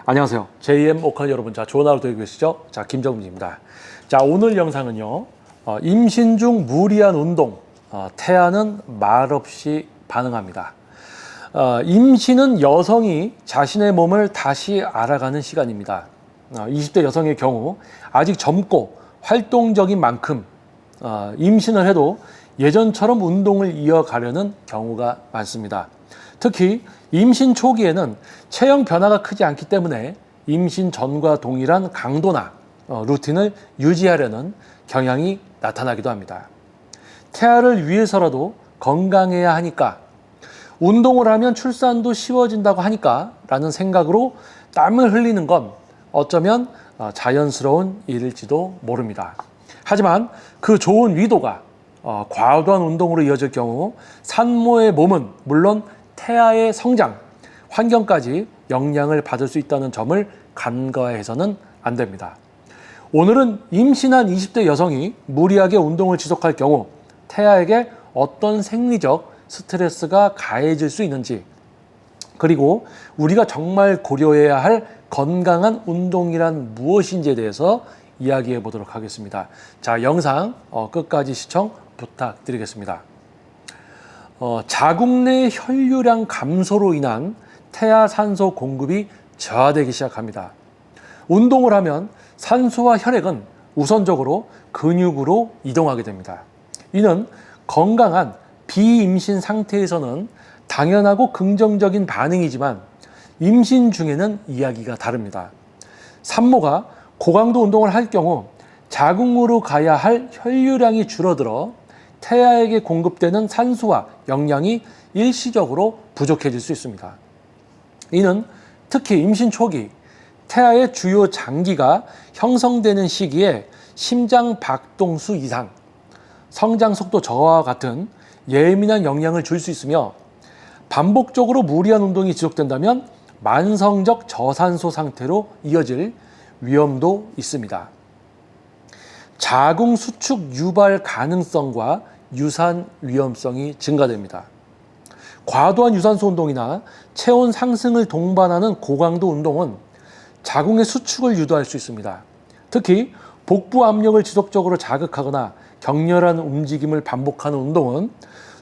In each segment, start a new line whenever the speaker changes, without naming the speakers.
안녕하세요. JM 오칸 여러분, 자, 좋은 하루 되고 계시죠? 자, 김정민입니다. 자, 오늘 영상은요, 임신 중 무리한 운동, 태아는 말없이 반응합니다. 임신은 여성이 자신의 몸을 다시 알아가는 시간입니다. 20대 여성의 경우 아직 젊고 활동적인 만큼 임신을 해도 예전처럼 운동을 이어가려는 경우가 많습니다. 특히 임신 초기에는 체형 변화가 크지 않기 때문에 임신 전과 동일한 강도나 루틴을 유지하려는 경향이 나타나기도 합니다. 태아를 위해서라도 건강해야 하니까, 운동을 하면 출산도 쉬워진다고 하니까 라는 생각으로 땀을 흘리는 건 어쩌면 자연스러운 일일지도 모릅니다. 하지만 그 좋은 의도가 과도한 운동으로 이어질 경우 산모의 몸은 물론 태아의 성장, 환경까지 영향을 받을 수 있다는 점을 간과해서는 안 됩니다. 오늘은 임신한 20대 여성이 무리하게 운동을 지속할 경우 태아에게 어떤 생리적 스트레스가 가해질 수 있는지, 그리고 우리가 정말 고려해야 할 건강한 운동이란 무엇인지에 대해서 이야기해 보도록 하겠습니다. 자, 영상 끝까지 시청 부탁드리겠습니다. 자궁 내 혈류량 감소로 인한 태아 산소 공급이 저하되기 시작합니다. 운동을 하면 산소와 혈액은 우선적으로 근육으로 이동하게 됩니다. 이는 건강한 비임신 상태에서는 당연하고 긍정적인 반응이지만 임신 중에는 이야기가 다릅니다. 산모가 고강도 운동을 할 경우 자궁으로 가야 할 혈류량이 줄어들어 태아에게 공급되는 산소와 영양이 일시적으로 부족해질 수 있습니다. 이는 특히 임신 초기 태아의 주요 장기가 형성되는 시기에 심장 박동수 이상, 성장 속도 저하와 같은 예민한 영향을 줄 수 있으며, 반복적으로 무리한 운동이 지속된다면 만성적 저산소 상태로 이어질 위험도 있습니다. 자궁 수축 유발 가능성과 유산 위험성이 증가됩니다. 과도한 유산소 운동이나 체온 상승을 동반하는 고강도 운동은 자궁의 수축을 유도할 수 있습니다. 특히 복부 압력을 지속적으로 자극하거나 격렬한 움직임을 반복하는 운동은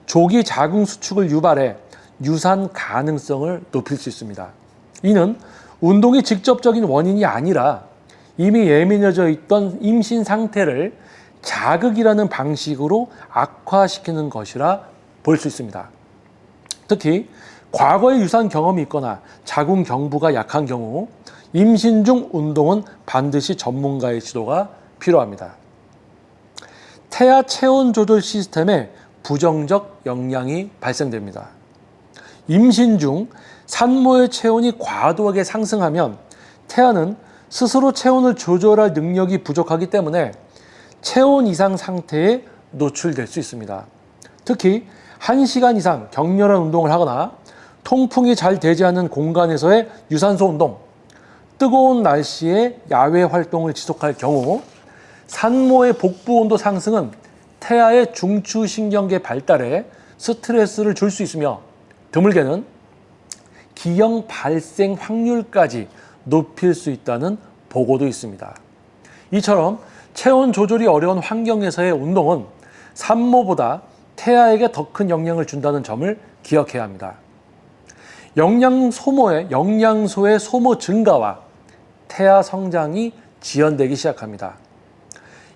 조기 자궁 수축을 유발해 유산 가능성을 높일 수 있습니다. 이는 운동이 직접적인 원인이 아니라 이미 예민해져 있던 임신 상태를 자극이라는 방식으로 악화시키는 것이라 볼 수 있습니다. 특히 과거의 유산 경험이 있거나 자궁 경부가 약한 경우 임신 중 운동은 반드시 전문가의 지도가 필요합니다. 태아 체온 조절 시스템에 부정적 영향이 발생됩니다. 임신 중 산모의 체온이 과도하게 상승하면 태아는 스스로 체온을 조절할 능력이 부족하기 때문에 체온 이상 상태에 노출될 수 있습니다. 특히 1시간 이상 격렬한 운동을 하거나 통풍이 잘 되지 않는 공간에서의 유산소 운동, 뜨거운 날씨에 야외 활동을 지속할 경우 산모의 복부 온도 상승은 태아의 중추신경계 발달에 스트레스를 줄 수 있으며 드물게는 기형 발생 확률까지 높일 수 있다는 보고도 있습니다. 이처럼 체온 조절이 어려운 환경에서의 운동은 산모보다 태아에게 더 큰 영향을 준다는 점을 기억해야 합니다. 영양소의 소모 증가와 태아 성장이 지연되기 시작합니다.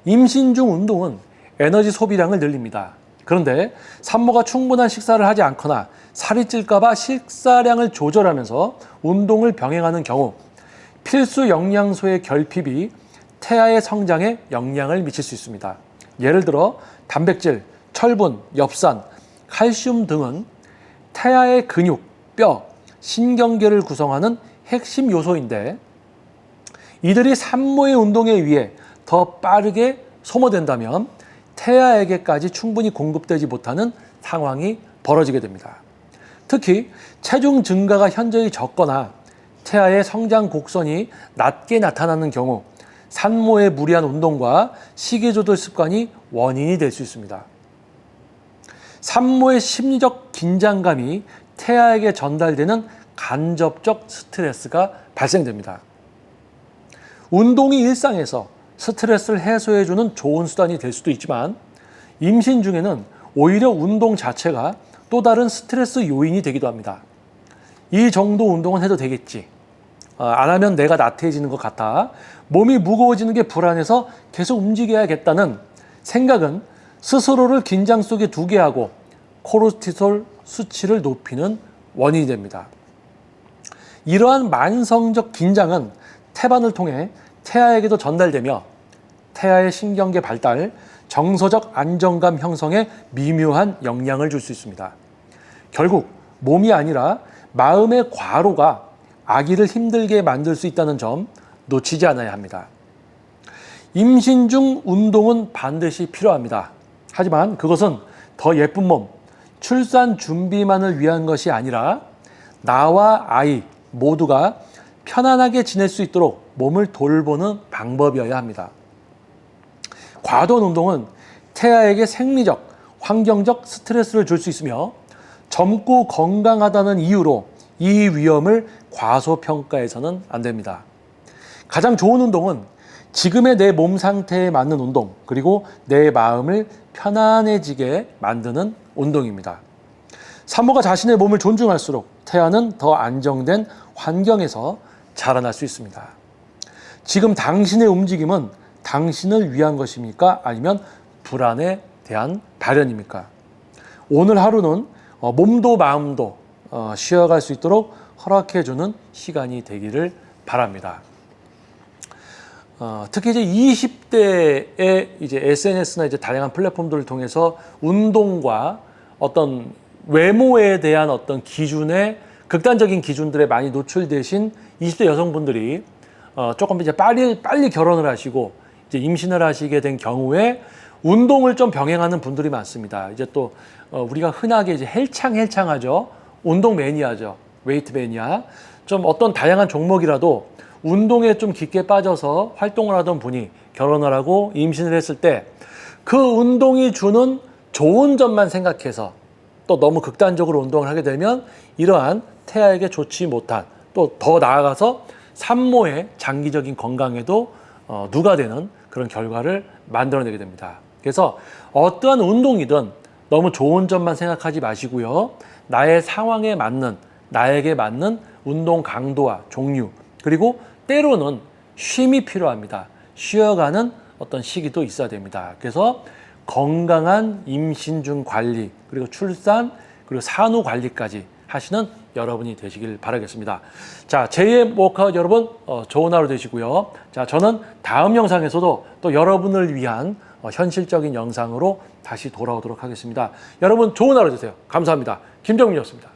임신 중 운동은 에너지 소비량을 늘립니다. 그런데 산모가 충분한 식사를 하지 않거나 살이 찔까봐 식사량을 조절하면서 운동을 병행하는 경우 필수 영양소의 결핍이 태아의 성장에 영향을 미칠 수 있습니다. 예를 들어 단백질, 철분, 엽산, 칼슘 등은 태아의 근육, 뼈, 신경계를 구성하는 핵심 요소인데 이들이 산모의 운동에 의해 더 빠르게 소모된다면 태아에게까지 충분히 공급되지 못하는 상황이 벌어지게 됩니다. 특히 체중 증가가 현저히 적거나 태아의 성장 곡선이 낮게 나타나는 경우 산모의 무리한 운동과 식이 조절 습관이 원인이 될 수 있습니다. 산모의 심리적 긴장감이 태아에게 전달되는 간접적 스트레스가 발생됩니다. 운동이 일상에서 스트레스를 해소해주는 좋은 수단이 될 수도 있지만 임신 중에는 오히려 운동 자체가 또 다른 스트레스 요인이 되기도 합니다. 이 정도 운동은 해도 되겠지. 안 하면 내가 나태해지는 것 같아. 몸이 무거워지는 게 불안해서 계속 움직여야겠다는 생각은 스스로를 긴장 속에 두게 하고 코르티솔 수치를 높이는 원인이 됩니다. 이러한 만성적 긴장은 태반을 통해 태아에게도 전달되며 태아의 신경계 발달, 정서적 안정감 형성에 미묘한 영향을 줄 수 있습니다. 결국 몸이 아니라 마음의 과로가 아기를 힘들게 만들 수 있다는 점 놓치지 않아야 합니다. 임신 중 운동은 반드시 필요합니다. 하지만 그것은 더 예쁜 몸, 출산 준비만을 위한 것이 아니라 나와 아이 모두가 편안하게 지낼 수 있도록 몸을 돌보는 방법이어야 합니다. 과도한 운동은 태아에게 생리적, 환경적 스트레스를 줄 수 있으며 젊고 건강하다는 이유로 이 위험을 과소평가해서는 안 됩니다. 가장 좋은 운동은 지금의 내 몸 상태에 맞는 운동, 그리고 내 마음을 편안해지게 만드는 운동입니다. 산모가 자신의 몸을 존중할수록 태아는 더 안정된 환경에서 자라날 수 있습니다. 지금 당신의 움직임은 당신을 위한 것입니까? 아니면 불안에 대한 발현입니까? 오늘 하루는 몸도 마음도 쉬어갈 수 있도록 허락해주는 시간이 되기를 바랍니다. 특히 이제 20대의 이제 SNS나 이제 다양한 플랫폼들을 통해서 운동과 어떤 외모에 대한 어떤 기준에 극단적인 기준들에 많이 노출되신 20대 여성분들이 조금 이제 빨리 결혼을 하시고 이제 임신을 하시게 된 경우에 운동을 좀 병행하는 분들이 많습니다. 이제 또 우리가 흔하게 이제 헬창하죠. 운동 매니아죠. 웨이트 매니아. 좀 어떤 다양한 종목이라도 운동에 좀 깊게 빠져서 활동을 하던 분이 결혼을 하고 임신을 했을 때 그 운동이 주는 좋은 점만 생각해서 또 너무 극단적으로 운동을 하게 되면 이러한 태아에게 좋지 못한 또 더 나아가서 산모의 장기적인 건강에도 누가 되는 그런 결과를 만들어내게 됩니다. 그래서 어떠한 운동이든 너무 좋은 점만 생각하지 마시고요. 나의 상황에 맞는, 나에게 맞는 운동 강도와 종류, 그리고 때로는 쉼이 필요합니다. 쉬어가는 어떤 시기도 있어야 됩니다. 그래서 건강한 임신 중 관리, 그리고 출산, 그리고 산후 관리까지 하시는 여러분이 되시길 바라겠습니다. 자, 제2의 워크아웃 여러분, 좋은 하루 되시고요. 자, 저는 다음 영상에서도 또 여러분을 위한 현실적인 영상으로 다시 돌아오도록 하겠습니다. 여러분 좋은 하루 되세요. 감사합니다. 김정민이었습니다.